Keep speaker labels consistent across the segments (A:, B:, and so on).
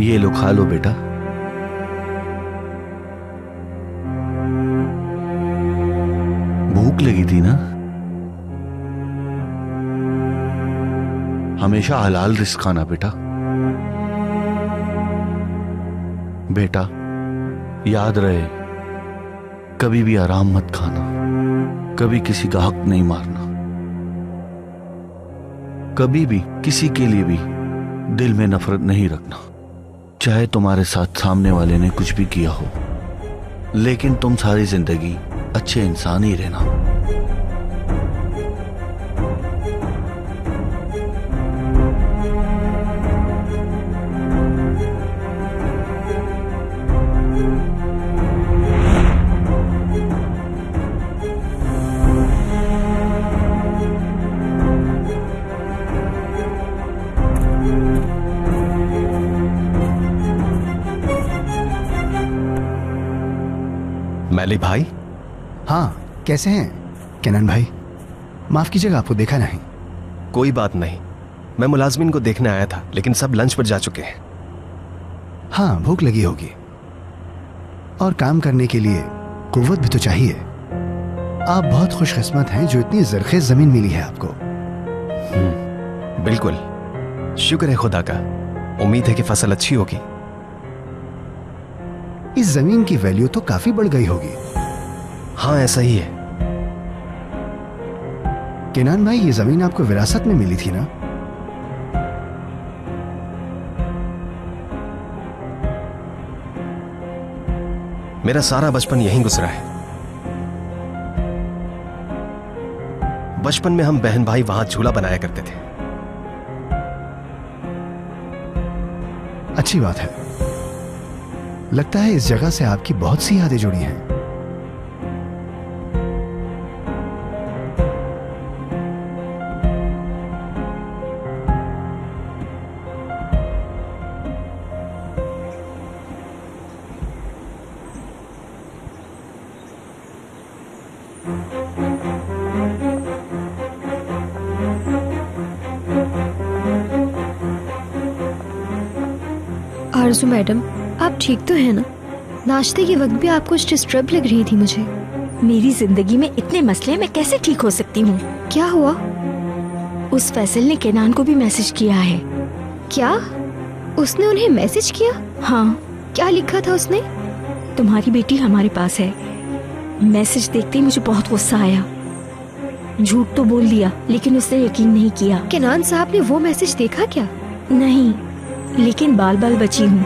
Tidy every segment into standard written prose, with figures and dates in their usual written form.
A: ये लो, खा लो बेटा। भूख लगी थी ना? हमेशा हलाल रिस्क खाना बेटा। बेटा याद रहे, कभी भी आराम मत खाना, कभी किसी का हक नहीं मारना, कभी भी किसी के लिए भी दिल में नफरत नहीं रखना, चाहे तुम्हारे साथ सामने वाले ने कुछ भी किया हो, लेकिन तुम सारी जिंदगी अच्छे इंसान ही रहना।
B: मैली भाई।
C: हाँ, कैसे हैं केनान भाई? माफ कीजिएगा, आपको देखा नहीं।
B: कोई बात नहीं, मैं मुलाजमिन को देखने आया था, लेकिन सब लंच पर जा चुके हैं।
C: हाँ, भूख लगी होगी और काम करने के लिए कुव्वत भी तो चाहिए। आप बहुत खुशकिस्मत हैं जो इतनी जरखेज जमीन मिली है आपको।
B: बिल्कुल, शुक्र है खुदा का। उम्मीद है कि फसल अच्छी होगी।
C: इस जमीन की वैल्यू तो काफी बढ़ गई होगी।
B: हाँ, ऐसा ही है।
C: केनान भाई, ये जमीन आपको विरासत में मिली थी ना?
B: मेरा सारा बचपन यहीं गुजरा है। बचपन में हम बहन भाई वहां झूला बनाया करते थे।
C: अच्छी बात है। लगता है इस जगह से आपकी बहुत सी यादें जुड़ी हैं।
D: आरज़ू मैडम, आप ठीक तो है ना? नाश्ते के वक्त भी आपको कुछ डिस्टर्ब लग रही थी मुझे।
E: मेरी जिंदगी में इतने मसले, मैं कैसे ठीक हो सकती हूँ?
D: क्या हुआ?
E: उस फैसल ने केनान को भी मैसेज किया है।
D: क्या? उसने उन्हें मैसेज किया?
E: हाँ।
D: क्या लिखा था उसने?
E: तुम्हारी बेटी हमारे पास है। मैसेज देखते ही मुझे बहुत गुस्सा आया। झूठ तो बोल दिया, लेकिन उसने यकीन नहीं किया।
D: केनान साहब ने वो मैसेज देखा क्या?
E: नहीं, लेकिन बाल बाल बची हूँ।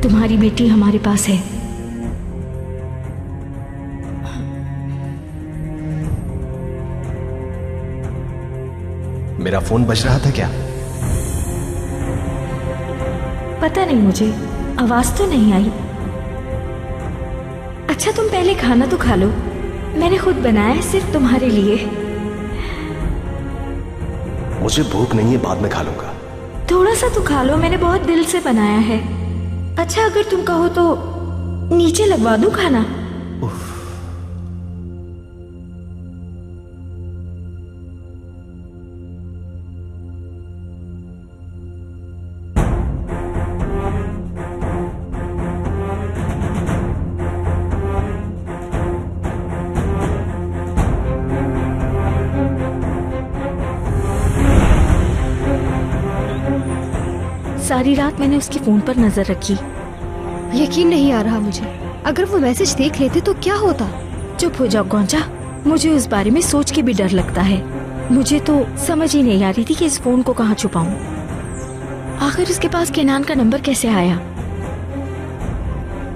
E: तुम्हारी बेटी हमारे पास है।
B: मेरा फोन बज रहा था क्या?
E: पता नहीं, मुझे आवाज तो नहीं आई। अच्छा, तुम पहले खाना तो खा लो। मैंने खुद बनाया है, सिर्फ तुम्हारे लिए।
B: मुझे भूख नहीं है, बाद में खा लूंगा।
E: थोड़ा सा तो खा लो, मैंने बहुत दिल से बनाया है। अच्छा, अगर तुम कहो तो नीचे लगवा दूं खाना? सारी रात मैंने उसके फोन पर नजर रखी।
D: यकीन नहीं आ रहा मुझे। अगर वो मैसेज देख लेते तो क्या होता?
E: चुप हो जाओ गौंचा, मुझे उस बारे में सोच के भी डर लगता है। मुझे तो समझ ही नहीं आ रही थी कि इस फोन को कहाँ छुपाऊं। आखिर उसके पास केनान का नंबर कैसे आया?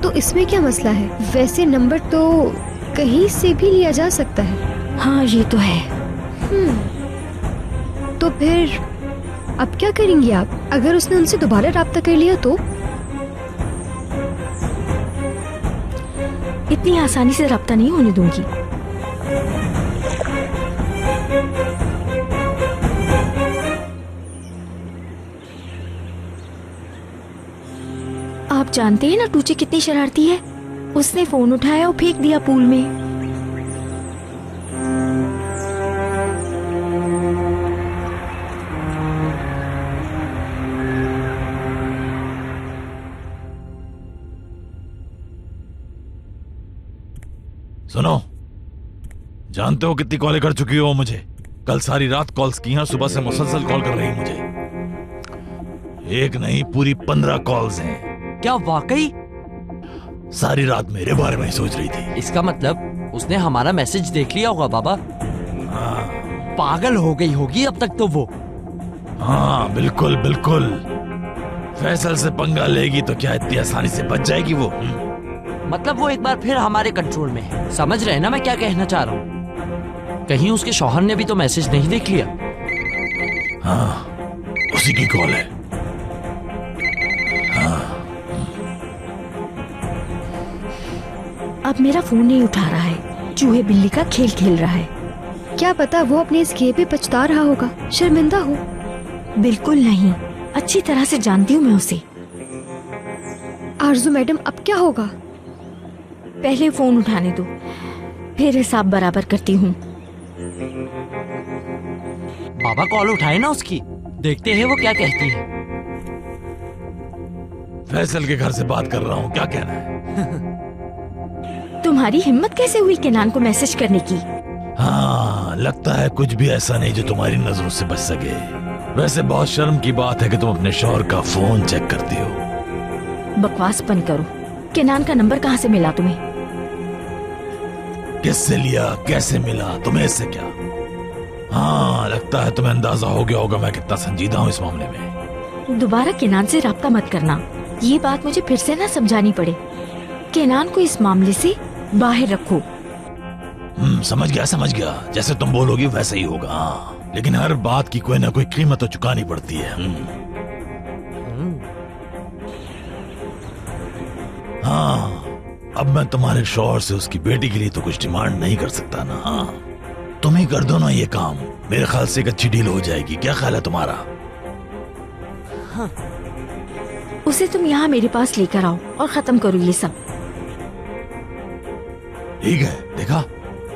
D: तो इसमें क्या मसला है? वैसे नंबर तो कहीं से भी लिया जा सकता है।
E: हाँ, ये तो है।
D: तो फिर अब क्या करेंगी आप? अगर उसने उनसे दोबारा राब्ता कर लिया तो?
E: इतनी आसानी से राब्ता नहीं होने दूंगी। आप जानते हैं ना टूची कितनी शरारती है। उसने फोन उठाया और फेंक दिया पूल में।
F: सुनो, जानते हो कितनी कॉलें कर चुकी हो मुझे? कल सारी रात कॉल्स की हैं, सुबह से मुसलसल कॉल कर रही मुझे। एक नहीं, पूरी 15 कॉल्स हैं।
G: क्या वाकई?
F: सारी रात मेरे बारे में ही सोच रही थी।
G: इसका मतलब उसने हमारा मैसेज देख लिया होगा बाबा।
F: हाँ
G: पागल हो गई होगी अब तक तो वो।
F: हाँ बिल्कुल बिल्कुल। फैसल से पंगा लेगी तो क्या इतनी आसानी से बच जाएगी वो?
G: मतलब वो एक बार फिर हमारे कंट्रोल में है। समझ रहे हैं ना मैं क्या कहना चाह रहा हूँ? कहीं उसके शौहर ने भी तो मैसेज नहीं देख लिया?
F: हाँ उसी की कॉल है।
E: अब मेरा फोन नहीं उठा रहा है, चूहे बिल्ली का खेल खेल रहा है।
D: क्या पता वो अपने इस खेल पे पछता रहा होगा, शर्मिंदा हो।
E: बिल्कुल नहीं, अच्छी तरह से जानती हूँ मैं उसे।
D: आरजू मैडम अब क्या होगा?
E: पहले फोन उठाने दो, फिर हिसाब बराबर करती हूँ।
G: बाबा कॉल उठाए ना उसकी, देखते हैं वो क्या कहती है।
F: फैसल के घर से बात कर रहा हूँ, क्या कहना है?
E: तुम्हारी हिम्मत कैसे हुई केनान को मैसेज करने की?
F: हाँ लगता है कुछ भी ऐसा नहीं जो तुम्हारी नजरों से बच सके। वैसे बहुत शर्म की बात है कि तुम अपने शौहर का फोन चेक करती हो।
E: बकवास बंद करो। केनान का नंबर कहाँ से मिला तुम्हें?
F: किससे लिया, कैसे मिला, तुम्हें इससे क्या? हाँ लगता है तुम्हें अंदाजा हो गया होगा मैं कितना संजीदा हूँ इस मामले में।
E: दोबारा केनान से राब्ता मत करना, ये बात मुझे फिर से ना समझानी पड़े। केनान को इस मामले से बाहर रखो।
F: समझ गया। जैसे तुम बोलोगी वैसे ही होगा। हाँ। लेकिन हर बात की कोई ना कोई कीमत तो चुकानी पड़ती है। हाँ अब मैं तुम्हारे शौहर से उसकी बेटी के लिए तो कुछ डिमांड नहीं कर सकता ना। हाँ तुम ही कर दो ना ये काम, मेरे ख्याल से एक अच्छी डील हो जाएगी। क्या ख्याल है तुम्हारा?
E: हाँ। उसे तुम यहाँ मेरे पास लेकर आओ और खत्म करो ये सब।
F: ठीक है, देखा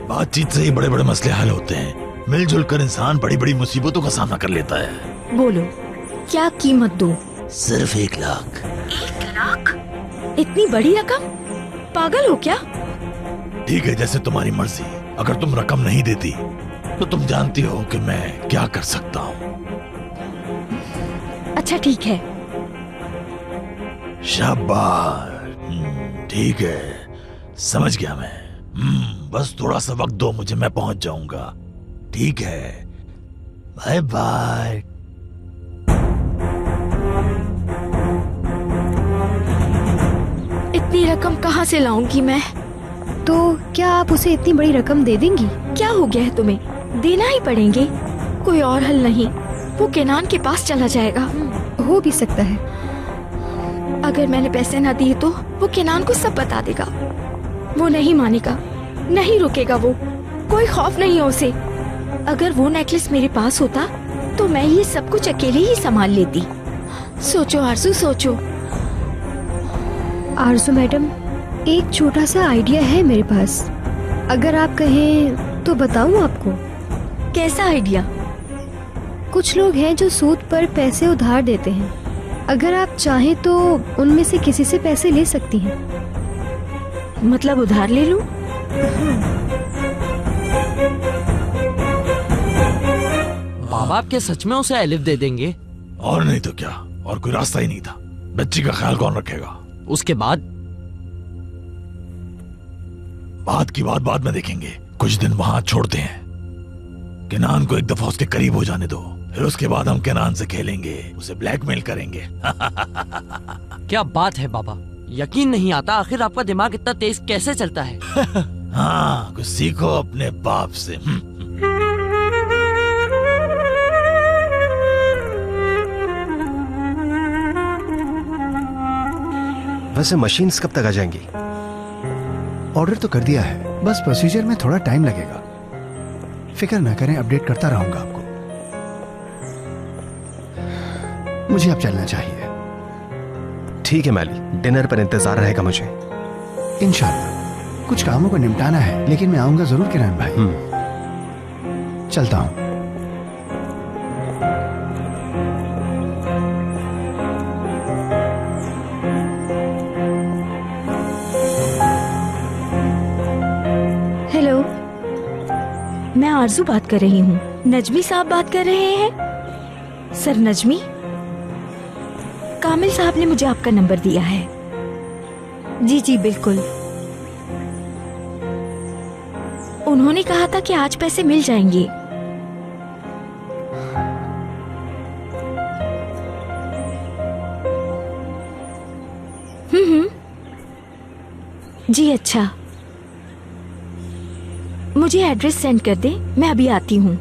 F: बातचीत से ही बड़े बड़े मसले हल होते हैं। मिलजुल कर इंसान बड़ी बड़ी मुसीबतों का सामना कर लेता है।
E: बोलो क्या कीमत दूं?
F: सिर्फ 1 लाख।
E: 1 लाख? इतनी बड़ी रकम? पागल हो क्या?
F: ठीक है जैसे तुम्हारी मर्जी। अगर तुम रकम नहीं देती तो तुम जानती हो कि मैं क्या कर सकता हूँ।
E: अच्छा ठीक है।
F: शाबाश, ठीक है समझ गया मैं। बस थोड़ा सा वक्त दो मुझे, मैं पहुंच जाऊंगा। ठीक है, बाय बाय।
E: इतनी रकम कहाँ से लाऊंगी मैं?
D: तो क्या आप उसे इतनी बड़ी रकम दे देंगी?
E: क्या हो गया है तुम्हें? देना ही पड़ेंगे, कोई और हल नहीं। वो केनान के पास चला जाएगा।
D: हो भी सकता है।
E: अगर मैंने पैसे ना दिए तो वो केनान को सब बता देगा। वो नहीं मानेगा, नहीं रुकेगा। वो कोई खौफ नहीं है उसे। अगर वो नेकलेस मेरे पास होता तो मैं ये सब कुछ अकेले ही संभाल लेती। सोचो आरज़ू, सोचो।
D: आरज़ू मैडम, एक छोटा सा आइडिया है मेरे पास, अगर आप कहें तो बताऊं आपको।
E: कैसा आइडिया?
D: कुछ लोग हैं जो सूद पर पैसे उधार देते हैं। अगर आप चाहें तो उनमें से किसी से पैसे ले सकती हैं।
E: मतलब उधार ले लूं?
G: बाबा आप क्या सच में उसे एलिफ दे देंगे?
F: और नहीं तो क्या, और कोई रास्ता ही नहीं था। बच्ची का ख्याल कौन रखेगा?
G: उसके बाद
F: बात की बात बाद में देखेंगे। कुछ दिन वहां छोड़ते हैं। केनान को एक दफा उसके करीब हो जाने दो, फिर उसके बाद हम केनान से खेलेंगे, उसे ब्लैकमेल करेंगे।
G: क्या बात है बाबा, यकीन नहीं आता आखिर आपका दिमाग इतना तेज कैसे चलता है।
F: हाँ कुछ सीखो अपने बाप से।
B: वैसे मशीन्स कब तक आ जाएंगी?
C: ऑर्डर तो कर दिया है, बस प्रोसीजर में थोड़ा टाइम लगेगा। फिक्र ना करें, अपडेट करता रहूंगा आपको। मुझे अब चलना चाहिए।
B: ठीक है मैली, डिनर पर इंतजार रहेगा मुझे।
C: इंशाल्लाह। कुछ कामों को निपटाना है, लेकिन मैं आऊंगा जरूर किरण भाई। चलता हूं।
E: मैं आरजू बात कर रही हूँ। नजमी साहब बात कर रहे हैं? सर नजमी, कामिल साहब ने मुझे आपका नंबर दिया है। जी जी बिल्कुल। उन्होंने कहा था कि आज पैसे मिल जाएंगे। जी अच्छा, मुझे एड्रेस सेंड कर दे, मैं अभी आती हूँ।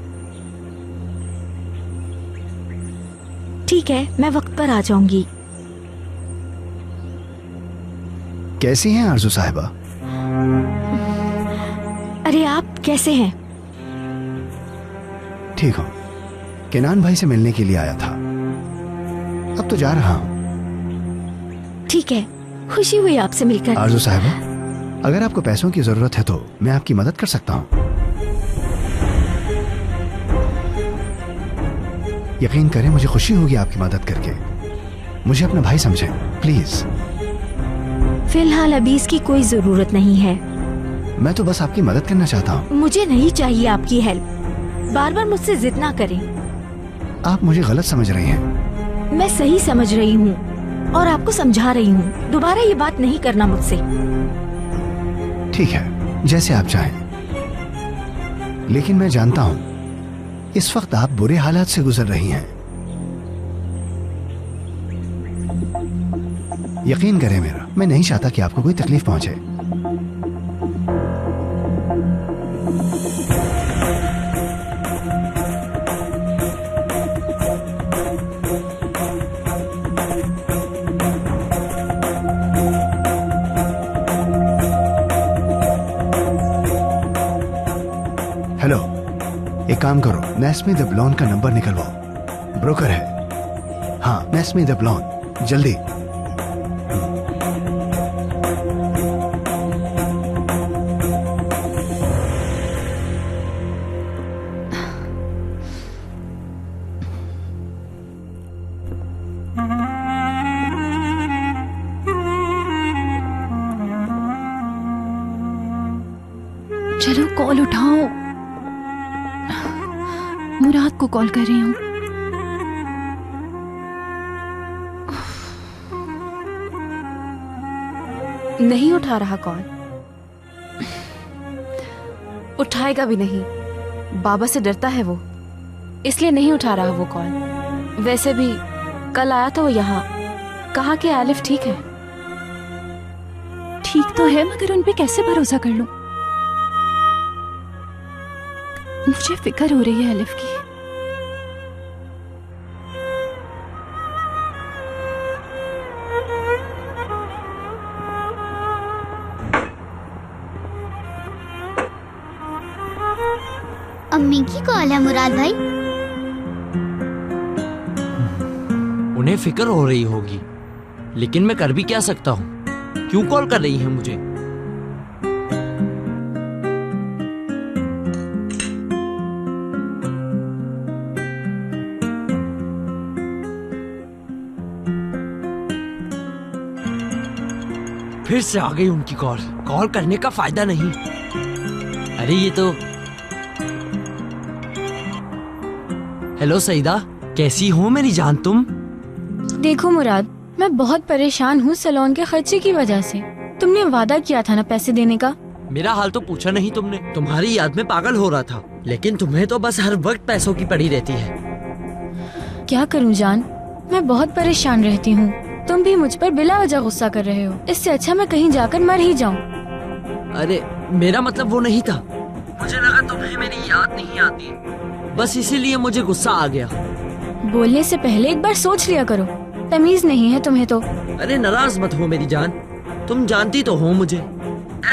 E: ठीक है, मैं वक्त पर आ जाऊंगी।
C: कैसी हैं आरजू साहिबा?
E: अरे आप कैसे हैं?
C: ठीक हूँ। केनान भाई से मिलने के लिए आया था, अब तो जा रहा हूँ।
E: ठीक है, खुशी हुई आपसे मिलकर।
C: आरजू साहिबा, अगर आपको पैसों की जरूरत है तो मैं आपकी मदद कर सकता हूँ। यकीन करें, मुझे खुशी होगी आपकी मदद करके। मुझे अपना भाई समझें प्लीज।
E: फिलहाल अभी इसकी कोई जरूरत नहीं है।
C: मैं तो बस आपकी मदद करना चाहता हूँ।
E: मुझे नहीं चाहिए आपकी हेल्प। बार बार मुझसे जिद ना करें।
C: आप मुझे गलत समझ रही हैं।
E: मैं सही समझ रही हूँ और आपको समझा रही हूँ। दोबारा ये बात नहीं करना मुझसे।
C: ठीक है, जैसे आप चाहें। लेकिन मैं जानता हूं इस वक्त आप बुरे हालात से गुजर रही हैं। यकीन करें मेरा, मैं नहीं चाहता कि आपको कोई तकलीफ पहुंचे। हेलो, एक काम करो, नेस्मी द ब्लॉन का नंबर निकलवाओ। ब्रोकर है। हाँ, नेस्मी द ब्लॉन, जल्दी।
H: चलो कॉल उठाओ। मुराद को कॉल कर रही हूँ।
I: नहीं उठा रहा कॉल। उठाएगा भी नहीं। बाबा से डरता है वो, इसलिए नहीं उठा रहा वो कॉल। वैसे भी कल आया था वो यहाँ, कहा कि आलिफ ठीक है।
H: ठीक तो है, मगर उन पे कैसे भरोसा कर लूं? मुझे फिक्र हो रही है आलिफ की।
J: अम्मी की कॉल है मुराद भाई।
G: उन्हें फिक्र हो रही होगी, लेकिन मैं कर भी क्या सकता हूँ? क्यों कॉल कर रही है मुझे? फिर से आ गई उनकी कॉल। कॉल करने का फायदा नहीं। अरे ये तो। हेलो सईदा, कैसी हो मेरी जान तुम?
H: देखो मुराद, मैं बहुत परेशान हूँ सैलून के खर्चे की वजह से। तुमने वादा किया था ना पैसे देने का।
G: मेरा हाल तो पूछा नहीं तुमने। तुम्हारी याद में पागल हो रहा था, लेकिन तुम्हें तो बस हर वक्त पैसों की पड़ी रहती है।
H: क्या करूँ जान, मैं बहुत परेशान रहती हूँ। तुम भी मुझ पर बिला वजह गुस्सा कर रहे हो। इससे अच्छा मैं कहीं जाकर मर ही जाऊं।
G: अरे मेरा मतलब वो नहीं था। मुझे लगा तुम्हें मेरी याद नहीं आती, बस इसीलिए मुझे गुस्सा आ गया।
H: बोलने से पहले एक बार सोच लिया करो। तमीज नहीं है तुम्हें तो।
G: अरे नाराज मत हो मेरी जान, तुम जानती तो हो मुझे,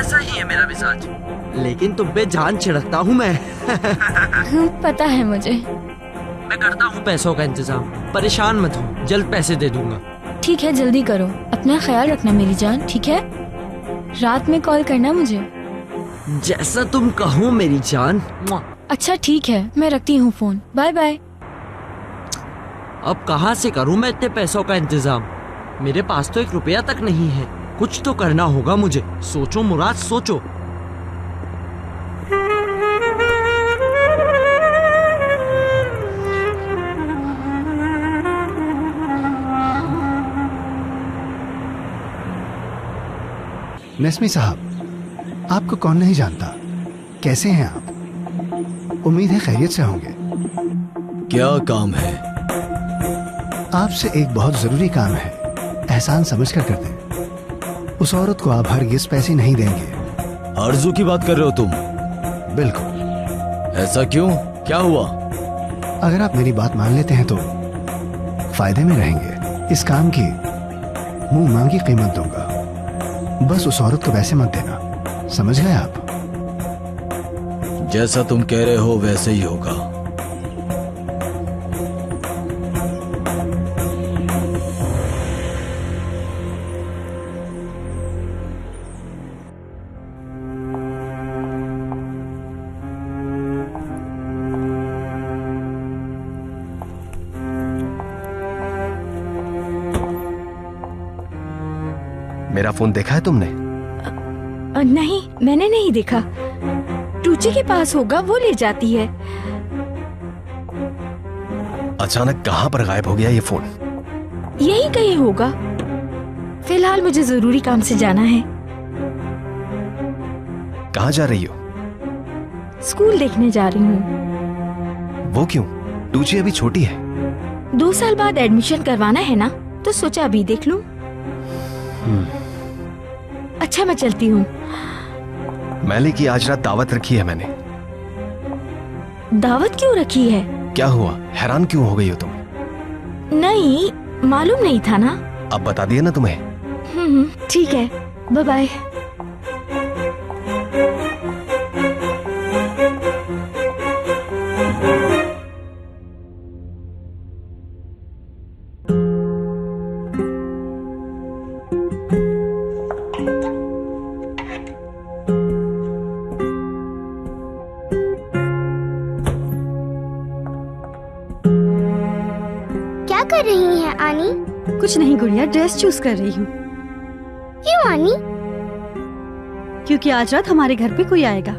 G: ऐसा ही है मेरा मिजाज। लेकिन तुम पे जान छिड़कता हूँ मैं।
H: पता है मुझे।
G: मैं करता हूँ पैसों का इंतजाम, परेशान मत हो, जल्द पैसे दे दूंगा।
H: ठीक है, जल्दी करो। अपना ख्याल रखना मेरी जान, ठीक है? रात में कॉल करना मुझे।
G: जैसा तुम कहो मेरी जान।
H: अच्छा ठीक है, मैं रखती हूँ फोन। Bye bye.
G: अब कहाँ से करूँ मैं इतने पैसों का इंतजाम? मेरे पास तो 1 रुपया तक नहीं है। कुछ तो करना होगा मुझे। सोचो मुराद, सोचो।
C: नस्मी साहब, आपको कौन नहीं जानता। कैसे हैं आप? उम्मीद है खैरियत से होंगे।
F: क्या काम है?
C: आपसे एक बहुत जरूरी काम है, एहसान समझ कर दें। उस औरत को आप हरगिज पैसे नहीं देंगे।
F: आरजू की बात कर रहे हो तुम?
C: बिल्कुल।
F: ऐसा क्यों? क्या हुआ?
C: अगर आप मेरी बात मान लेते हैं तो फायदे में रहेंगे। इस काम की मुंह मांगी कीमत दूंगा, बस उस औरत को पैसे मत देना। समझ गए आप?
F: जैसा तुम कह रहे हो वैसे ही होगा।
B: मेरा फोन देखा है तुमने?
E: नहीं, मैंने नहीं देखा। टूची के पास होगा, वो ले जाती है।
B: अचानक कहां पर गायब हो गया ये फोन?
E: यही कहीं होगा। फिलहाल मुझे जरूरी काम से जाना है।
B: कहां जा रही हो?
E: स्कूल देखने जा रही हूँ।
B: वो क्यों? टूची अभी छोटी है।
E: 2 साल बाद एडमिशन करवाना है ना, तो सोचा अभी देख लूं। अच्छा, मैं चलती हूँ।
B: मैली की आज रात दावत रखी है मैंने।
E: दावत क्यों रखी है?
B: क्या हुआ? हैरान क्यों हो गई हो तुम?
E: नहीं, मालूम नहीं था ना।
B: अब बता दिया ना तुम्हें।
E: ठीक है, बाय बाय।
J: क्या कर रही हैं आनी?
D: कुछ नहीं गुड़िया, ड्रेस चूज कर रही हूँ।
J: क्यों आनी?
D: क्योंकि आज रात हमारे घर पे कोई आएगा।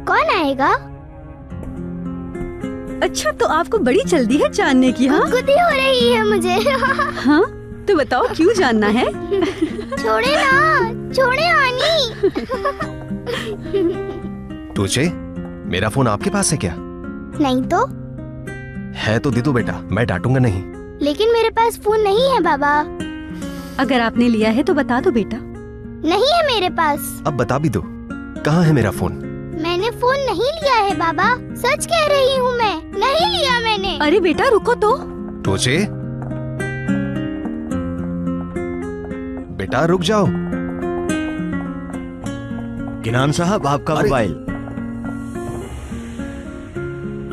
J: कौन आएगा?
D: अच्छा, तो आपको बड़ी जल्दी है जानने की? हाँ,
J: गुदगुदी हो रही है मुझे।
D: हाँ, तो बताओ क्यों जानना है?
J: छोड़े ना, छोड़े आनी।
B: टूचे, मेरा फोन आपके पास है क्या?
J: नहीं तो?
B: है तो दे दो बेटा, मैं डांटूंगा नहीं।
J: लेकिन मेरे पास फोन नहीं है बाबा।
D: अगर आपने लिया है तो बता दो बेटा।
J: नहीं है मेरे पास।
B: अब बता भी दो, कहाँ है मेरा फोन?
J: मैंने फोन नहीं लिया है बाबा, सच कह रही हूँ मैं, नहीं लिया मैंने।
D: अरे बेटा रुको तो।
B: टूचे, बेटा रुक जाओ।
A: किनान साहब, आपका मोबाइल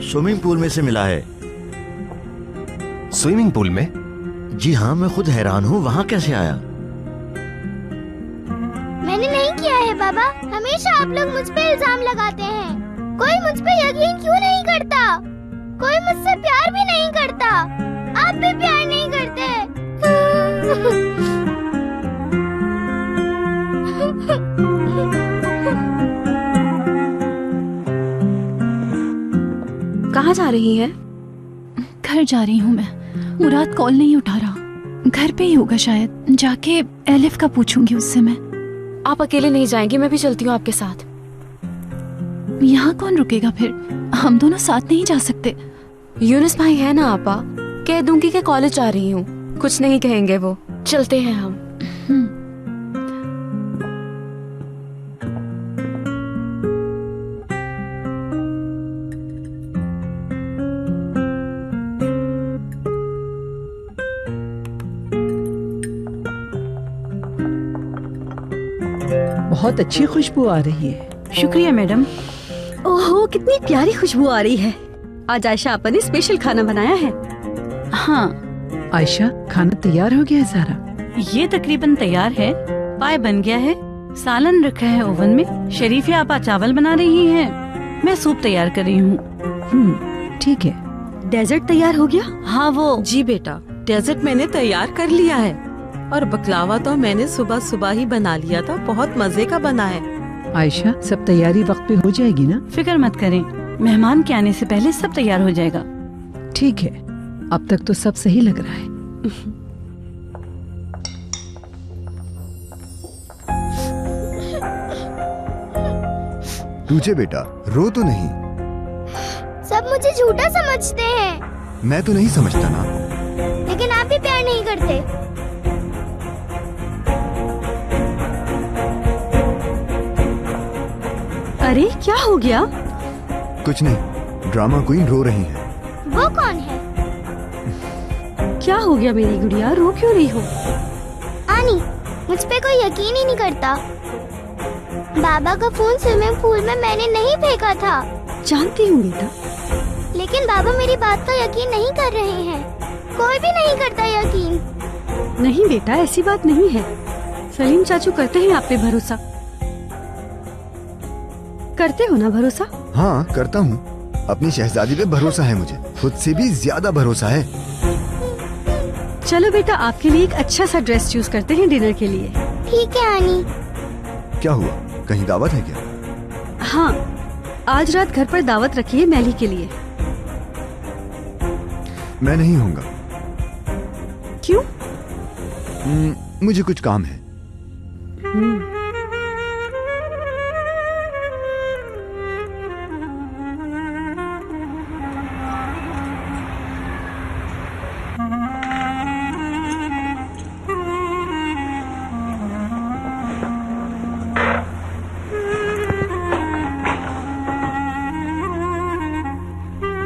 A: स्विमिंग पूल में से मिला है।
B: स्विमिंग पूल में?
A: जी हाँ, मैं खुद हैरान हूँ, वहाँ कैसे आया?
J: मैंने नहीं किया है बाबा। हमेशा आप लोग मुझ पे इल्जाम लगाते हैं। कोई मुझ पे यकीन क्यों नहीं करता? कोई मुझसे प्यार भी नहीं करता। आप भी प्यार नहीं करते।
I: कहाँ जा रही है?
H: घर जा रही हूँ मैं। मुराद कॉल नहीं उठा रहा, घर पे ही होगा शायद। जाके एलिफ का पूछूंगी उससे मैं।
I: आप अकेले नहीं जाएंगी, मैं भी चलती हूँ आपके साथ।
H: यहाँ कौन रुकेगा फिर? हम दोनों साथ नहीं जा सकते।
I: यूनुस भाई है ना आपा, कह दूंगी कि कॉलेज जा रही हूँ, कुछ नहीं कहेंगे वो। चलते हैं हम।
K: बहुत अच्छी खुशबू आ रही है।
D: शुक्रिया मैडम। ओहो, कितनी प्यारी खुशबू आ रही है। आज आयशा आपा ने स्पेशल खाना बनाया है।
K: हाँ आयशा, खाना तैयार हो गया है सारा?
L: ये तकरीबन तैयार है। पाए बन गया है, सालन रखा है ओवन में, शरीफिया आपा चावल बना रही हैं, मैं सूप तैयार कर रही हूँ।
K: ठीक है।
D: डेजर्ट तैयार हो गया?
L: हाँ वो।
K: जी बेटा, डेजर्ट मैंने तैयार कर लिया है और बकलावा तो मैंने सुबह सुबह ही बना लिया था, बहुत मजे का बना है। आयशा, सब तैयारी वक्त पे हो जाएगी ना?
L: फिक्र मत करें, मेहमान के आने से पहले सब तैयार हो जाएगा।
K: ठीक है, अब तक तो सब सही लग रहा है।
C: तुझे बेटा, रो तो नहीं।
J: सब मुझे झूठा समझते हैं।
C: मैं तो नहीं समझता ना।
J: लेकिन आप भी प्यार नहीं करते।
L: अरे क्या हो गया?
C: कुछ नहीं, ड्रामा क्वीन रो रही है।
J: वो कौन है?
L: क्या हो गया मेरी गुड़िया, रो क्यों रही हो?
J: आनी, मुझ पे कोई यकीन ही नहीं करता। बाबा का फोन स्विमिंग पूल में मैंने नहीं फेंका था।
L: जानती हूँ बेटा,
J: लेकिन बाबा मेरी बात का यकीन नहीं कर रहे हैं। कोई भी नहीं करता यकीन।
L: नहीं बेटा, ऐसी बात नहीं है। सलीम चाचू करते हैं आप पे भरोसा। करते हो ना भरोसा?
C: हाँ करता हूँ। अपनी शहजादी पे भरोसा है मुझे, खुद से भी ज्यादा भरोसा है।
L: चलो बेटा, आपके लिए एक अच्छा सा ड्रेस चूज करते हैं डिनर के लिए।
J: ठीक है आनी।
C: क्या हुआ, कहीं दावत है क्या?
L: हाँ, आज रात घर पर दावत रखी है मैली के लिए।
C: मैं नहीं होऊंगा।
L: क्यों?
C: मुझे कुछ काम है।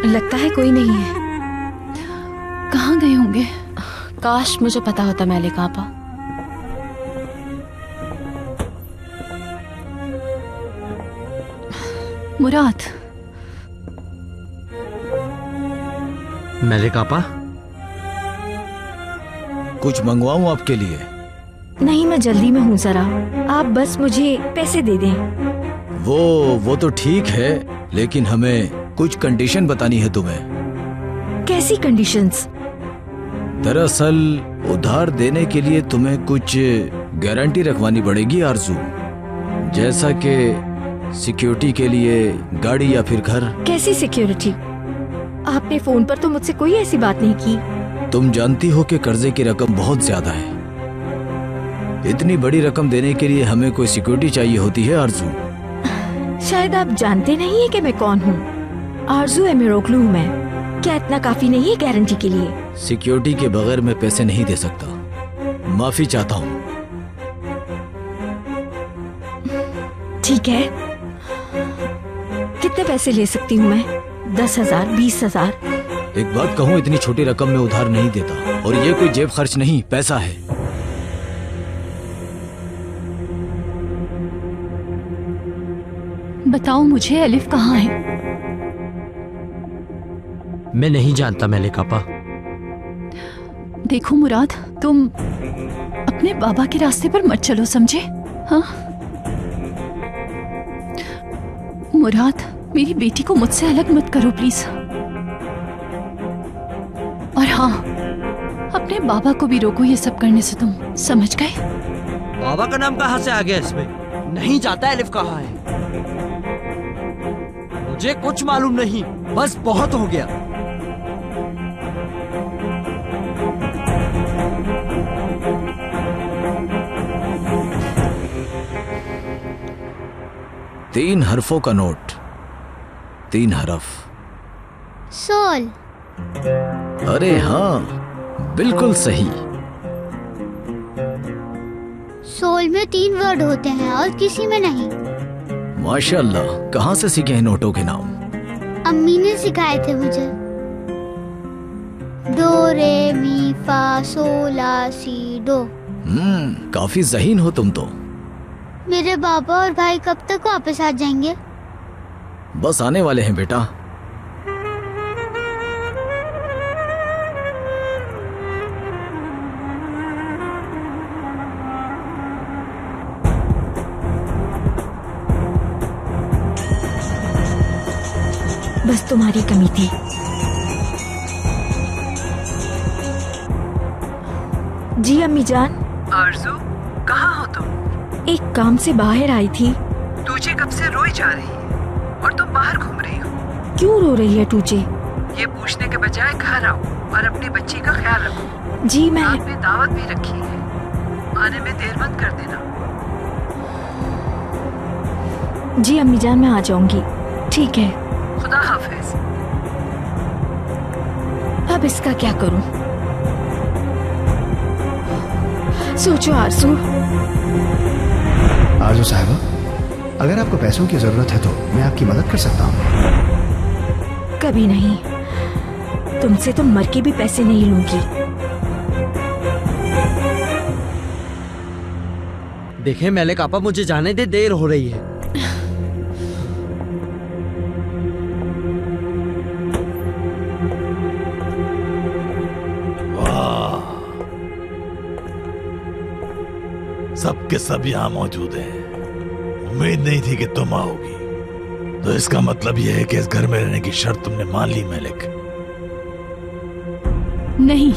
I: लगता है कोई नहीं है।
H: कहाँ गए होंगे?
I: काश मुझे पता होता मैलिका आपा।
H: मुराद,
G: मैलिका आपा,
F: कुछ मंगवाऊं आपके लिए?
E: नहीं, मैं जल्दी में हूँ जरा। आप बस मुझे पैसे दे दें।
F: वो तो ठीक है, लेकिन हमें कुछ कंडीशन बतानी है तुम्हें।
E: कैसी कंडीशंस?
F: दरअसल उधार देने के लिए तुम्हें कुछ गारंटी रखवानी पड़ेगी आरजू, जैसा कि सिक्योरिटी के लिए गाड़ी या फिर घर।
E: कैसी सिक्योरिटी? आपने फोन पर तो मुझसे कोई ऐसी बात नहीं की।
F: तुम जानती हो कि कर्जे की रकम बहुत ज्यादा है। इतनी बड़ी रकम देने के लिए हमें कोई सिक्योरिटी चाहिए होती है आरजू।
E: शायद आप जानते नहीं है कि मैं कौन हूँ। आरजू एमिरोग्लू हूँ मैं। क्या इतना काफी नहीं है गारंटी के लिए?
F: सिक्योरिटी के बगैर मैं पैसे नहीं दे सकता। माफी चाहता हूँ।
E: ठीक है, कितने पैसे ले सकती हूँ मैं? 10,000, 20,000?
F: एक बात कहूँ, इतनी छोटी रकम में उधार नहीं देता, और ये कोई जेब खर्च नहीं, पैसा है।
H: बताओ मुझे, अलिफ कहाँ है?
G: मैं नहीं जानता मैलिका आपा।
H: देखो मुराद, तुम अपने बाबा के रास्ते पर मत चलो, समझे? हाँ मुराद, मेरी बेटी को मुझसे अलग मत करो प्लीज। और हाँ, अपने बाबा को भी रोको ये सब करने से, तुम समझ गए?
G: बाबा का नाम कहाँ से आ गया इसमें? नहीं जाता अलिफ कहाँ है। मुझे कुछ मालूम नहीं, बस बहुत हो गया।
F: तीन हरफों का नोट, 3 हरफ।
J: सोल।
F: अरे हाँ, बिल्कुल सही।
J: सोल में 3 वर्ड होते हैं और किसी में नहीं।
F: माशाल्लाह, कहाँ से सीखे हैं नोटों के नाम?
J: अम्मी ने सिखाए थे मुझे। डो रे मी फा सोल ला सी डो।
F: काफी ज़हीन हो तुम तो।
J: मेरे बाबा और भाई कब तक वापस आ जाएंगे?
F: बस आने वाले हैं बेटा।
E: बस तुम्हारी कमी थी। जी अम्मी जान।
K: आरजू, कहाँ हो तुम?
E: एक काम से बाहर आई थी।
K: तुझे कब से रोई जा रही है और तुम बाहर घूम रही हो।
E: क्यों रो रही है टूचे?
K: ये पूछने के बजाय घर आओ और अपनी बच्ची का ख्याल रखो।
E: जी मैं।
K: रात में दावत भी रखी है, आने में देर मत कर देना।
E: जी अम्मी जान, मैं आ जाऊंगी। ठीक है,
L: खुदा हाफिज।
E: अब इसका क्या करूं? सोचो आरजू।
C: आरजू साहिबा, अगर आपको पैसों की जरूरत है तो मैं आपकी मदद कर सकता हूँ।
E: कभी नहीं, तुमसे तो मर के भी पैसे नहीं लूंगी।
G: देखे मलिक आपा, मुझे जाने दे, देर हो रही है।
M: सब के सब यहाँ मौजूद हैं। उम्मीद नहीं थी कि तुम आओगी, तो इसका मतलब यह है कि इस घर में रहने की शर्त तुमने मान ली मलिक।
L: नहीं,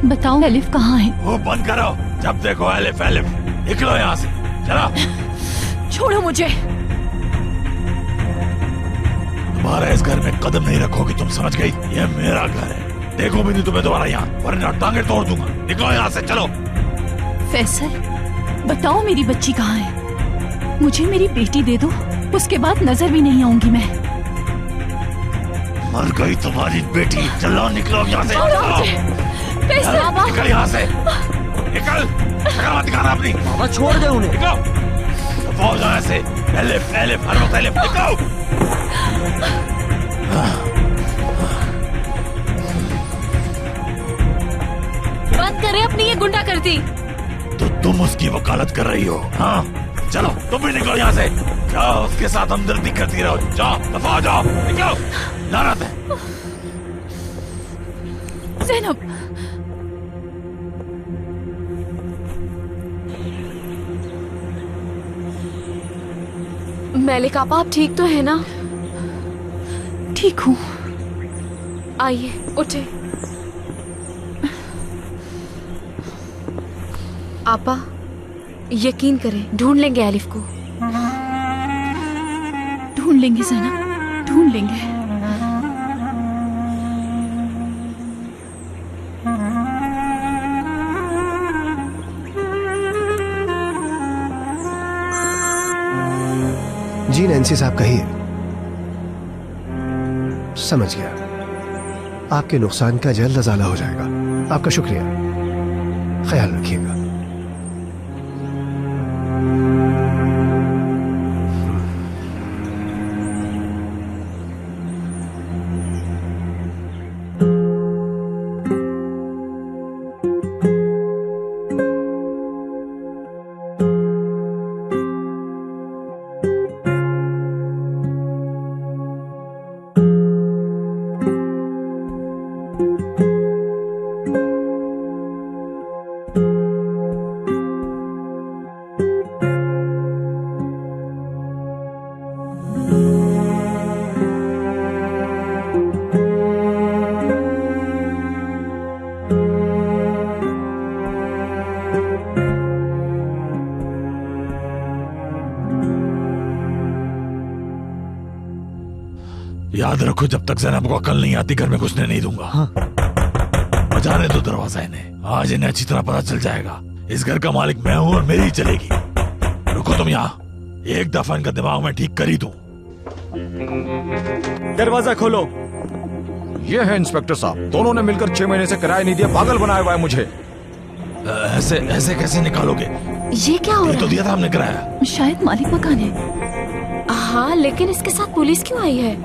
L: बताओ एलिफ कहाँ है?
M: वो बंद करो, जब देखो एलिफ एलिफ। निकलो यहाँ से, चलो।
L: छोड़ो मुझे।
M: तुम्हारा इस घर में कदम नहीं रखोगी, तुम समझ गई? ये मेरा घर है, देखो भी नहीं तुम्हें दोबारा यहाँ, वरना टांगे तोड़ दूंगा। निकलो यहाँ से, चलो।
L: फैसल, बताओ मेरी बच्ची कहाँ है? मुझे मेरी बेटी दे दो, उसके बाद नजर भी नहीं आऊंगी मैं।
M: मर गई तुम्हारी बेटी। चलो निकलो यहाँ से।
L: निकल
M: यहाँ से, निकल। मत दिखाना अपनी।
G: बाबा छोड़ दे उन्हें।
M: निकलो, हो जाओ ऐसे। एलिफ एलिफ, हर वक्त एलिफ। निकलो।
I: बंद करें अपनी ये गुंडागर्दी।
M: तो तुम उसकी वकालत कर रही हो? हाँ, चलो तुम भी निकलो यहाँ से। जाओ, उसके साथ हमदर्दी करती रहो। जाओ, दफा हो जाओ, निकलो। लानत है।
L: ज़ैनब,
I: मलिक आपा, आप ठीक तो है ना?
L: ठीक हूँ।
I: आइए, उठे। आपा, यकीन करें, ढूंढ लेंगे एलिफ को।
L: ढूंढ लेंगे ज़ैनब, ढूंढ लेंगे।
C: जी नैन्सी साहब, कहिए। समझ गया, आपके नुकसान का जल्द अजाला हो जाएगा। आपका शुक्रिया, ख्याल रखिएगा।
M: याद रखो, जब तक ज़ैनब को अकल नहीं आती घर में घुसने नहीं दूंगा। हाँ। बजाने दो दरवाजा इन्हें, आज इन्हें अच्छी तरह पता चल जाएगा। इस घर का मालिक मैं हूँ और मेरी ही चलेगी। रुको तुम यहाँ, एक दफा इनका दिमाग में ठीक कर ही दूं।
N: दरवाजा खोलो।
F: ये है इंस्पेक्टर साहब, दोनों ने मिलकर 6 महीने से किराया नहीं दिया, पागल बनाया हुआ है मुझे।
M: ऐसे ऐसे कैसे निकालोगे?
I: ये क्या हो रहा है?
M: तो दिया था हमने किराया।
L: शायद मालिक मकान है।
I: हाँ, लेकिन इसके साथ पुलिस क्यों आई है?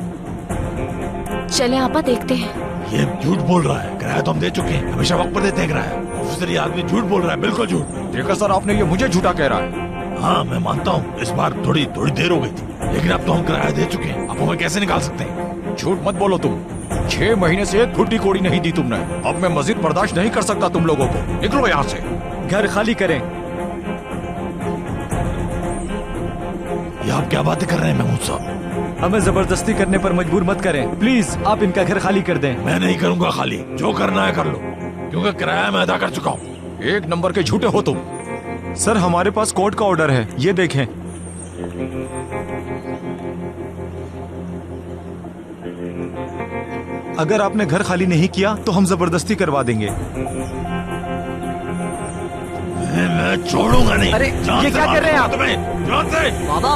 I: चले आपा, देखते हैं।
M: ये झूठ बोल रहा है, किराया तो हम दे चुके हैं, हमेशा वक्त पर देते हैं किराया। ऑफिसर ये आदमी झूठ बोल रहा है, बिल्कुल झूठ।
F: देखा सर, आपने ये मुझे झूठा कह रहा है।
M: हाँ मैं मानता हूँ, इस बार थोड़ी देर हो गई थी, लेकिन अब तो हम किराया दे चुके हैं। अब हमें कैसे निकाल सकते हैं?
F: झूठ मत बोलो तुम। 6 महीने से एक फुट्टी कोड़ी नहीं दी तुमने। अब मैं मजीद बर्दाश्त नहीं कर सकता तुम लोगों को। निकलो यहाँ से।
N: घर खाली करें।
M: ये आप क्या बातें कर रहे हैं महमूद साहब?
N: हमें जबरदस्ती करने पर मजबूर मत करें, प्लीज। आप इनका घर खाली कर दें।
M: मैं नहीं करूंगा खाली, जो करना है कर लो, क्योंकि किराया मैं अदा कर चुका हूँ।
F: 1 नंबर के झूठे हो तुम।
N: सर, हमारे पास कोर्ट का ऑर्डर है, ये देखें। अगर आपने घर खाली नहीं किया तो हम जबरदस्ती करवा देंगे।
M: मैं छोड़ूंगा नहीं।
N: अरे,
M: जान
N: ये
M: से
N: क्या कर रहे हैं आप?
M: तुम्हें जान से।
G: बाबा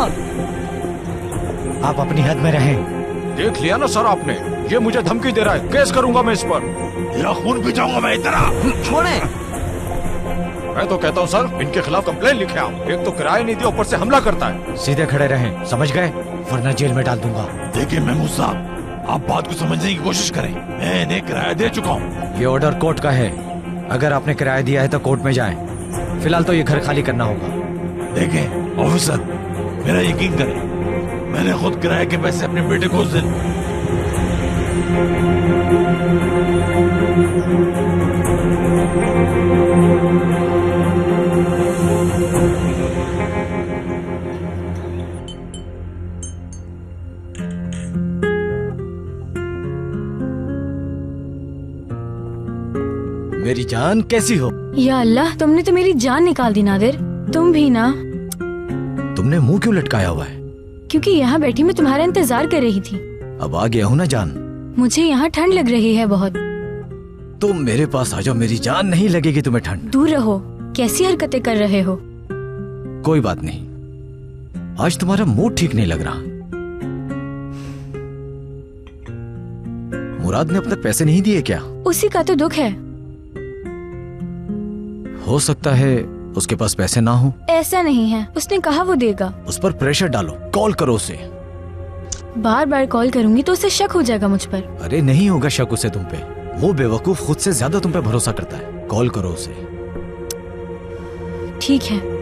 N: आप अपनी हद में रहें।
O: देख लिया ना सर आपने, ये मुझे धमकी दे रहा है, केस करूंगा मैं इस पर।
M: तेरा खून पी जाऊंगा मैं इतना।
G: छोड़े।
O: मैं तो कहता हूँ सर, इनके खिलाफ कंप्लेन लिखे आप। एक तो किराया नहीं दिया, ऊपर से हमला करता है।
N: सीधे खड़े रहें, समझ गए, वरना जेल में डाल दूंगा।
M: देखिए महमूद साहब, आप बात को समझने की कोशिश करें। मैं इन्हें किराया दे चुका हूँ।
N: ये ऑर्डर कोर्ट का है। अगर आपने किराया दिया है तो कोर्ट में जाएं। फिलहाल तो ये घर खाली करना होगा।
M: देखें ऑफिसर, मेरा यकीन करें, मैंने खुद किराए के पैसे अपने बेटे को उस दिन
F: मेरी जान कैसी हो?
H: या अल्लाह, तुमने तो मेरी जान निकाल दी नादिर। तुम भी ना।
F: तुमने मुंह क्यों लटकाया हुआ है?
H: क्योंकि यहाँ बैठी मैं तुम्हारा इंतजार कर रही थी।
F: अब आ गया हूँ ना जान।
H: मुझे यहाँ ठंड लग रही है बहुत।
F: तुम मेरे पास आ जाओ, मेरी जान, नहीं लगेगी तुम्हें ठंड।
H: दूर रहो। कैसी हरकतें कर रहे हो?
F: कोई बात नहीं, आज तुम्हारा मूड ठीक नहीं लग रहा। मुराद ने अब तक पैसे नहीं दिए क्या?
H: उसी का तो दुख है।
F: हो सकता है उसके पास पैसे ना हो।
H: ऐसा नहीं है, उसने कहा वो देगा।
F: उस पर प्रेशर डालो, कॉल करो उसे।
H: बार बार कॉल करूंगी तो उसे शक हो जाएगा मुझ पर।
F: अरे नहीं होगा शक उसे तुम पे, वो बेवकूफ खुद से ज्यादा तुम पे भरोसा करता है। कॉल करो उसे।
H: ठीक है।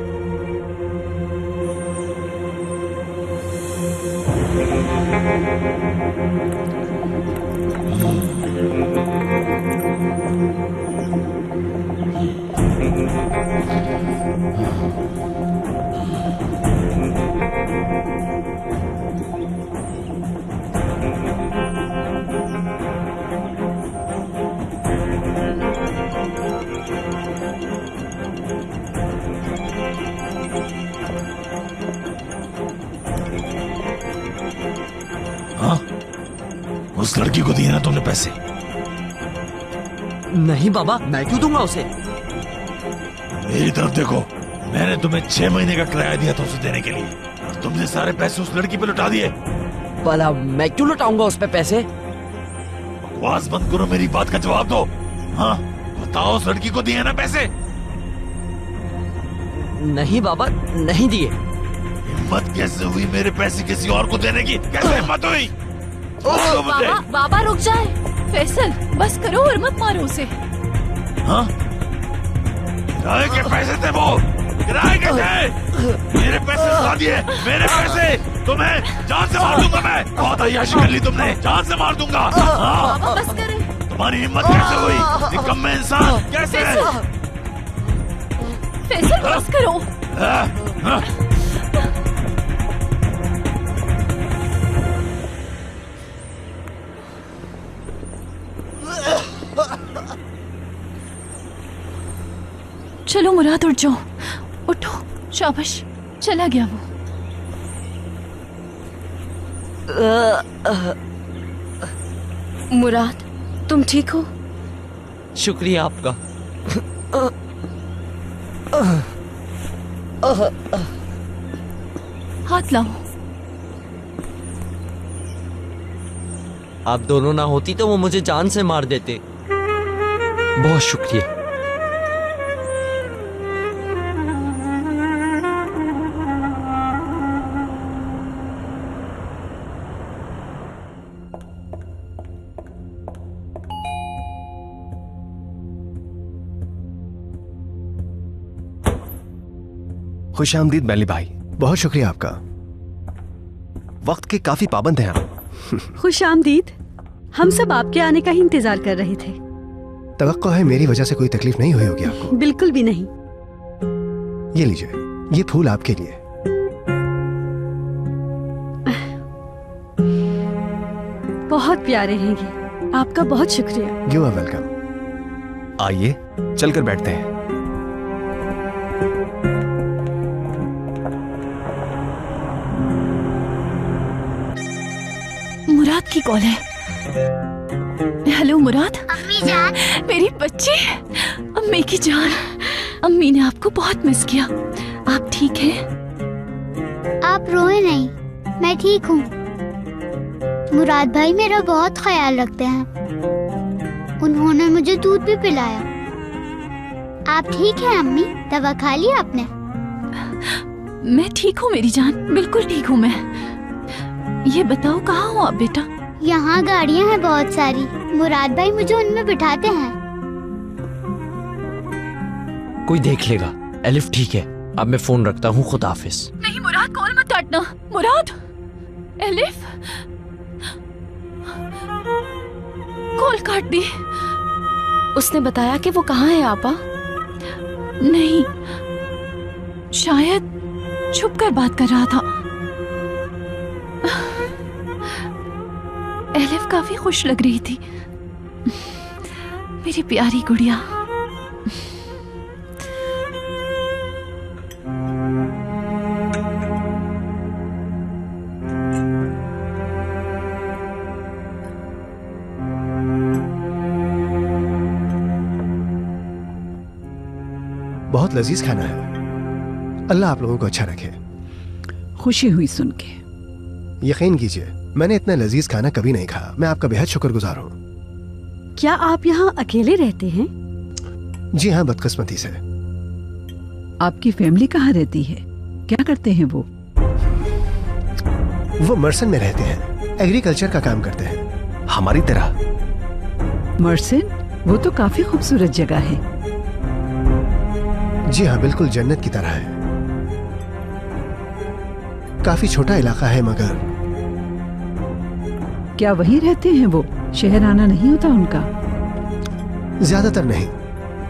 M: हाँ, उस लड़की को दिए ना तुमने पैसे?
G: नहीं बाबा, मैं क्यों दूंगा उसे?
M: मेरी तरफ देखो, मैंने तुम्हें 6 महीने का किराया दिया था उसे देने के लिए, और तुमने सारे पैसे उस लड़की पे लुटा दिए।
G: भला मैं क्यों लुटाऊंगा उस पे पैसे?
M: बकवास बंद करो, मेरी बात का जवाब दो। हाँ बताओ, उस लड़की को दिए ना पैसे?
G: नहीं बाबा, नहीं दिए।
M: हिम्मत कैसे हुई मेरे पैसे किसी और को देने की? कैसे हिम्मत हुई?
I: बाबा, बाबा रुक जाए। फैसल, बस करो और मत मारो उसे।
M: हाँ? किराए के पैसे थे वो, किराए के थे। मेरे पैसे लुटा दिए, मेरे पैसे। तुम्हें जान से मार दूंगा मैं। बहुत अय्याशी कर ली तुमने, जान से मार दूंगा। हाँ?
I: बाबा बस करें।
M: तुम्हारी हिम्मत कैसे हुई? निकम्मे इंसान कैसे?
I: फैसल बस करो। चलो मुराद, उठ जाओ, उठो। शाबाश, चला गया वो। मुराद, तुम ठीक हो?
G: शुक्रिया आपका।
I: हाथ लाओ।
G: आप दोनों ना होती तो वो मुझे जान से मार देते। बहुत शुक्रिया।
B: खुश आमदीद मैली भाई।
C: बहुत शुक्रिया आपका।
B: वक्त के काफी पाबंद हैं आप।
L: खुश आमदीद। हम सब आपके आने का ही इंतजार कर रहे थे।
C: तवक्को है मेरी वजह से कोई तकलीफ नहीं हुई होगी आपको?
L: बिल्कुल भी नहीं।
C: ये लीजिए, ये फूल आपके लिए।
L: बहुत प्यारे हैं ये, आपका बहुत शुक्रिया।
C: You are welcome.
B: आइए चलकर बैठते हैं।
I: मुराद की कॉल है। हेलो मुराद।
J: अम्मी जान।
I: मेरी बच्ची, अम्मी की जान।
L: अम्मी ने आपको बहुत मिस किया। आप ठीक हैं?
J: आप रोए नहीं, मैं ठीक हूँ। मुराद भाई मेरा बहुत ख्याल रखते हैं। उन्होंने मुझे दूध भी पिलाया। आप ठीक हैं अम्मी? दवा खा ली आपने?
L: मैं ठीक हूँ मेरी जान, बिल्कुल ठीक हूँ मैं। ये बताओ कहाँ हो आप बेटा?
J: यहाँ गाड़ियाँ हैं बहुत सारी, मुराद भाई मुझे उनमें बिठाते हैं।
G: कोई देख लेगा। एलिफ ठीक है, अब मैं फोन रखता हूँ, खुदा हाफिज।
L: नहीं मुराद, कॉल मत काटना। मुराद, एलिफ कॉल काट दी।
I: उसने बताया कि वो कहाँ है आपा?
L: नहीं, शायद छुप कर बात कर रहा था। एलिफ काफी खुश लग रही थी, मेरी प्यारी गुड़िया।
C: बहुत लजीज खाना है। अल्लाह आप लोगों को अच्छा रखे।
K: खुशी हुई सुन के।
C: यकीन कीजिए, मैंने इतना लजीज खाना कभी नहीं खाया। मैं आपका बेहद शुक्रगुजार हूँ।
L: क्या आप यहाँ अकेले रहते हैं?
C: जी हाँ, बदकिस्मती से।
K: आपकी फैमिली कहाँ रहती है? क्या करते हैं वो?
C: वो मर्सन में रहते हैं, एग्रीकल्चर का काम करते हैं।
B: हमारी तरह।
K: मर्सन? वो तो काफी खूबसूरत जगह है।
C: जी हाँ, बिल्कुल जन्नत की तरह है। काफी छोटा इलाका है, मगर
K: क्या वहीं रहते हैं वो? शहर आना नहीं होता उनका?
C: ज्यादातर नहीं,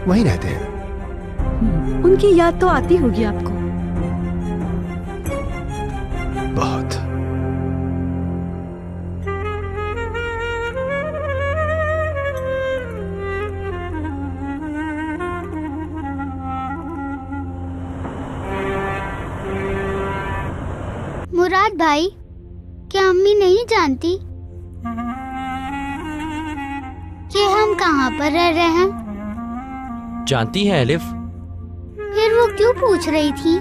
C: वहीं रहते हैं।
L: उनकी याद तो आती होगी आपको?
C: बहुत।
J: मुराद भाई, क्या अम्मी नहीं जानती कि हम कहाँ पर रह रहे हैं?
G: जानती है एलिफ।
J: फिर वो क्यों पूछ रही थी?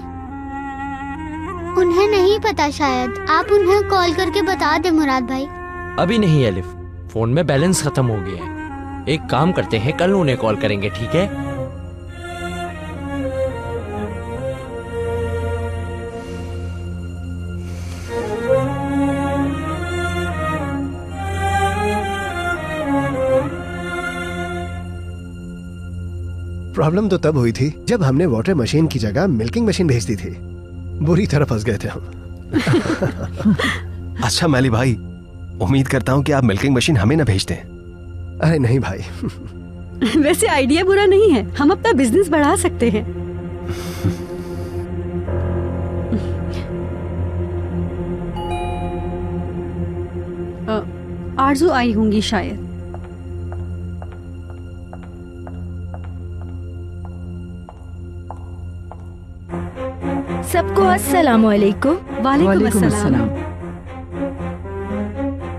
J: उन्हें नहीं पता शायद। आप उन्हें कॉल करके बता दे मुराद भाई।
G: अभी नहीं एलिफ, फोन में बैलेंस खत्म हो गया है। एक काम करते हैं, कल उन्हें कॉल करेंगे, ठीक है?
C: प्रॉब्लम तो तब हुई थी जब हमने वाटर मशीन की जगह मिल्किंग मशीन भेज दी थी। बुरी तरह फंस गए थे हम।
B: अच्छा मैली भाई, उम्मीद करता हूँ कि आप मिल्किंग मशीन हमें ना भेज दें।
C: अरे नहीं भाई।
L: वैसे आइडिया बुरा नहीं है, हम अपना बिजनेस बढ़ा सकते हैं। आरजू आई होंगी शायद।
E: सबको अस्सलाम वालेकुम।
L: वालेकुम अस्सलाम।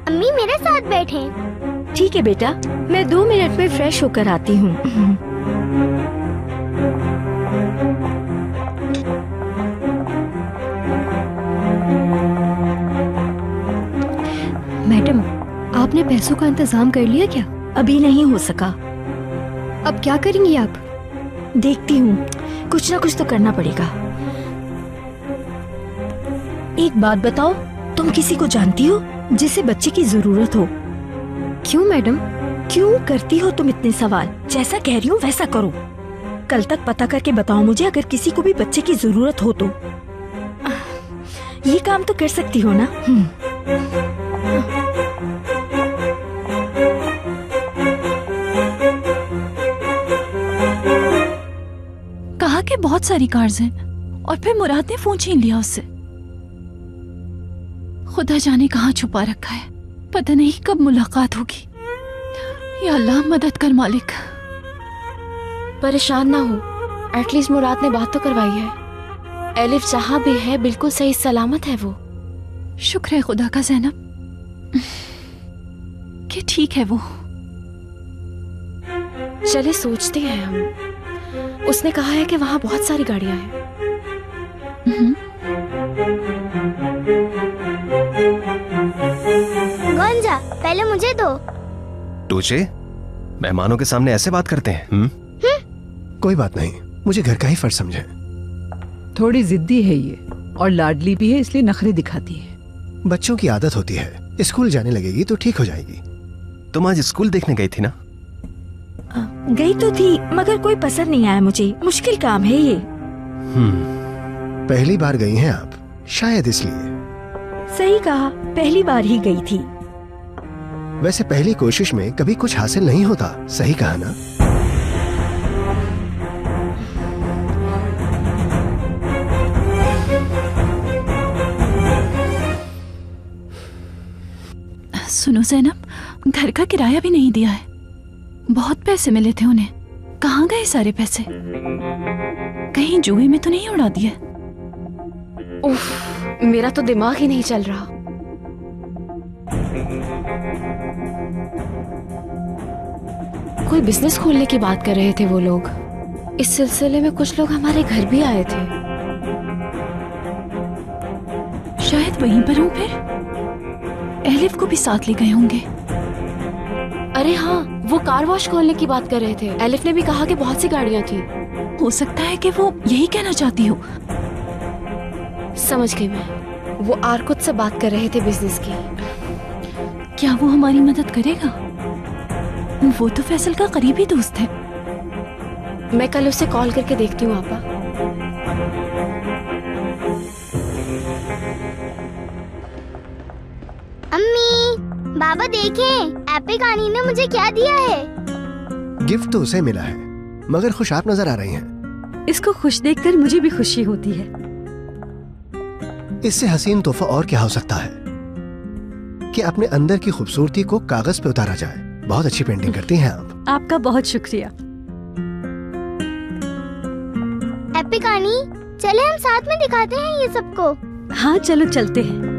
J: अम्मी मेरे साथ बैठे।
E: ठीक है बेटा, मैं 2 मिनट में फ्रेश होकर आती हूँ।
D: मैडम, आपने पैसों का इंतजाम कर लिया क्या?
E: अभी नहीं हो सका।
D: अब क्या करेंगी आप?
E: देखती हूँ, कुछ ना कुछ तो करना पड़ेगा। एक बात बताओ, तुम किसी को जानती हो जिसे बच्चे की जरूरत हो?
D: क्यों मैडम?
E: क्यों करती हो तुम इतने सवाल? जैसा कह रही हूँ वैसा करो। कल तक पता करके बताओ मुझे, अगर किसी को भी बच्चे की जरूरत हो तो। ये काम तो कर सकती हो ना?
L: कहा कि बहुत सारी कार्स हैं और फिर मुराद ने फोन छीन लिया उससे। खुदा जाने कहाँ छुपा रखा है, पता नहीं कब मुलाकात होगी। या अल्लाह मदद कर मालिक।
I: परेशान ना हो, एटलीस्ट मुराद ने बात तो करवाई है। एलिफ जहाँ भी है बिल्कुल सही सलामत है वो।
L: शुक्र है खुदा का ज़ैनब कि ठीक है वो।
I: चले सोचते हैं हम। उसने कहा है कि वहाँ बहुत सारी गाड़ियाँ हैं।
J: गोंजा, पहले मुझे दो।
B: टूचे, मेहमानों के सामने ऐसे बात करते हैं?
C: कोई बात नहीं, मुझे घर का ही फर्ज समझे।
K: थोड़ी जिद्दी है ये और लाडली भी है, इसलिए नखरे दिखाती है।
C: बच्चों की आदत होती है, स्कूल जाने लगेगी तो ठीक हो जाएगी।
B: तुम आज स्कूल देखने गई थी ना?
E: गई तो थी, मगर कोई पसंद नहीं आया मुझे। मुश्किल काम है ये।
C: पहली बार गई हैं आप, शायद इसलिए।
E: सही कहा, पहली बार ही गई थी।
C: वैसे पहली कोशिश में कभी कुछ हासिल नहीं होता, सही कहा ना?
L: सुनो जैनब, घर का किराया भी नहीं दिया है। बहुत पैसे मिले थे उन्हें, कहाँ गए सारे पैसे? कहीं जुए में तो नहीं उड़ा दिए?
I: उफ, मेरा तो दिमाग ही नहीं चल रहा। कोई बिजनेस खोलने की बात कर रहे थे वो लोग। इस सिलसिले में कुछ लोग हमारे घर भी आए थे।
L: शायद वहीं पर हूँ फिर। एलिफ को भी साथ ले गए होंगे।
I: अरे हाँ, वो कार वॉश खोलने की बात कर रहे थे। एलिफ ने भी कहा कि बहुत सी गाड़ियाँ थी।
L: हो सकता है कि वो यही कहना चाहती हो।
I: समझ गई मैं। वो आरकुत से बात कर रहे थे बिजनेस की।
L: क्या वो हमारी मदद करेगा? वो तो फैसल का करीबी दोस्त है।
I: मैं कल उसे कॉल करके देखती हूँ आपा।
J: अम्मी, बाबा देखें, एपिक आनी ने मुझे क्या दिया है।
C: गिफ्ट तो उसे मिला है, मगर खुश आप नजर आ रही हैं।
L: इसको खुश देखकर मुझे भी खुशी होती है।
C: इससे हसीन तोहफा और क्या हो सकता है कि अपने अंदर की खूबसूरती को कागज पे उतारा जाए। बहुत अच्छी पेंटिंग करती हैं आप।
L: आपका बहुत शुक्रिया।
J: एपिक आनी, चले हम साथ में दिखाते हैं ये सबको।
L: हाँ चलो चलते हैं।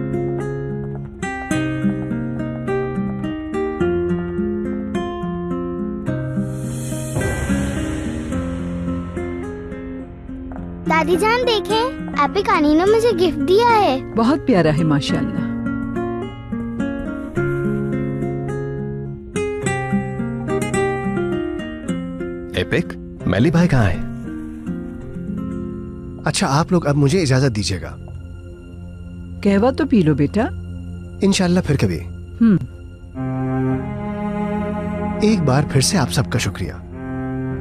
J: दादी जान देखें, एपिक आनी ने मुझे गिफ्ट दिया है।
K: बहुत प्यारा है माशाल्लाह।
B: एपिक, मैली भाई कहाँ है?
C: अच्छा, आप लोग अब मुझे इजाजत दीजिएगा।
K: कहवा तो पी लो बेटा।
C: इंशाल्लाह फिर कभी। एक बार फिर से आप सबका शुक्रिया।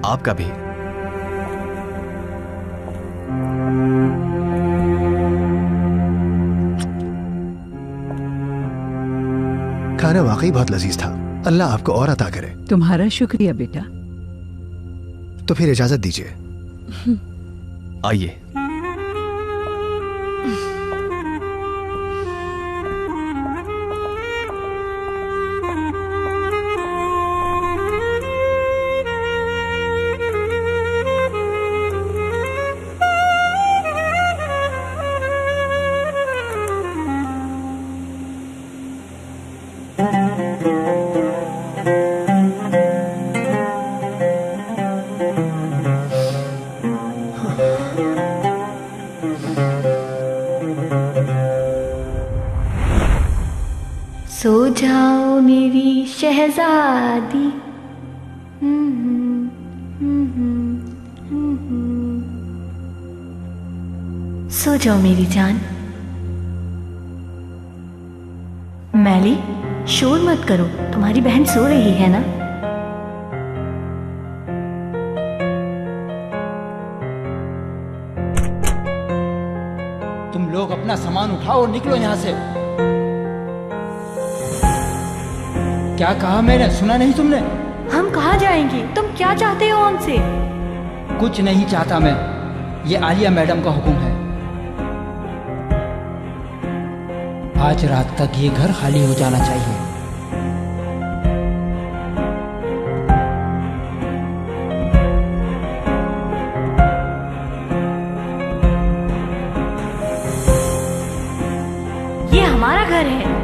B: आपका भी।
C: खाना वाकई बहुत लजीज था। अल्लाह आपको और अता करे।
K: तुम्हारा शुक्रिया बेटा।
C: तो फिर इजाजत दीजिए।
B: आइए।
D: सो जाओ मेरी शहजादी। सो जाओ मेरी जान। मैली, शोर मत करो, तुम्हारी बहन सो रही है ना।
P: तुम लोग अपना सामान उठाओ और निकलो यहाँ से। क्या कहा मैंने, सुना नहीं तुमने?
D: हम कहाँ जाएंगे? तुम क्या चाहते हो हमसे?
P: कुछ नहीं चाहता मैं, ये आलिया मैडम का हुक्म है। आज रात तक ये घर खाली हो जाना चाहिए।
D: ये हमारा घर है।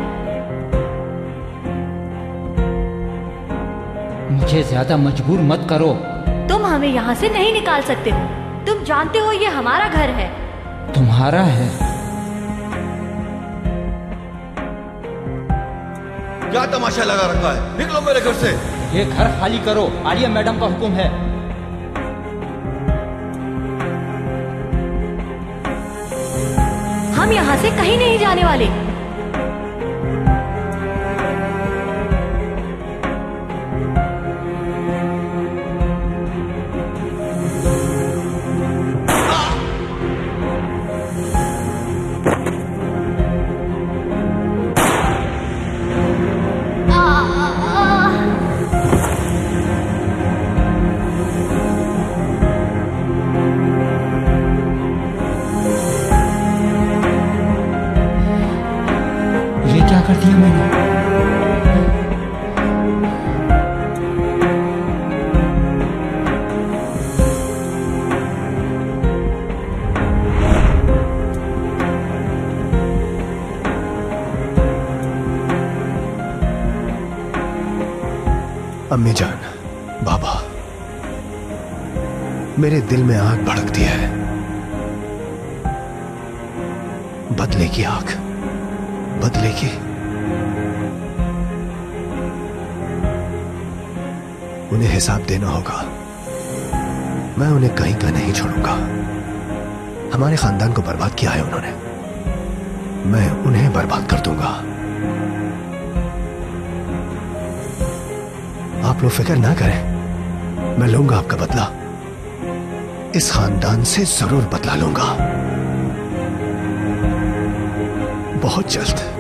P: मुझे ज्यादा मजबूर मत करो।
D: तुम
Q: हमें यहाँ से नहीं निकाल सकते हो। तुम जानते हो ये हमारा घर है।
P: तुम्हारा है?
A: क्या तमाशा लगा रखा है? निकलो मेरे घर से।
P: ये घर खाली करो, आलिया मैडम का हुक्म है।
Q: हम यहाँ से कहीं नहीं जाने वाले।
P: क्या कर दिया मैंने?
C: अम्मी जान, बाबा, मेरे दिल में आग भड़कती है। बदले की आग, बदले की। उन्हें हिसाब देना होगा। मैं उन्हें कहीं का नहीं छोड़ूंगा। हमारे खानदान को बर्बाद किया है उन्होंने, मैं उन्हें बर्बाद कर दूंगा। आप लोग फिक्र ना करें, मैं लूंगा आपका बदला। इस खानदान से जरूर बदला लूंगा, बहुत जल्द।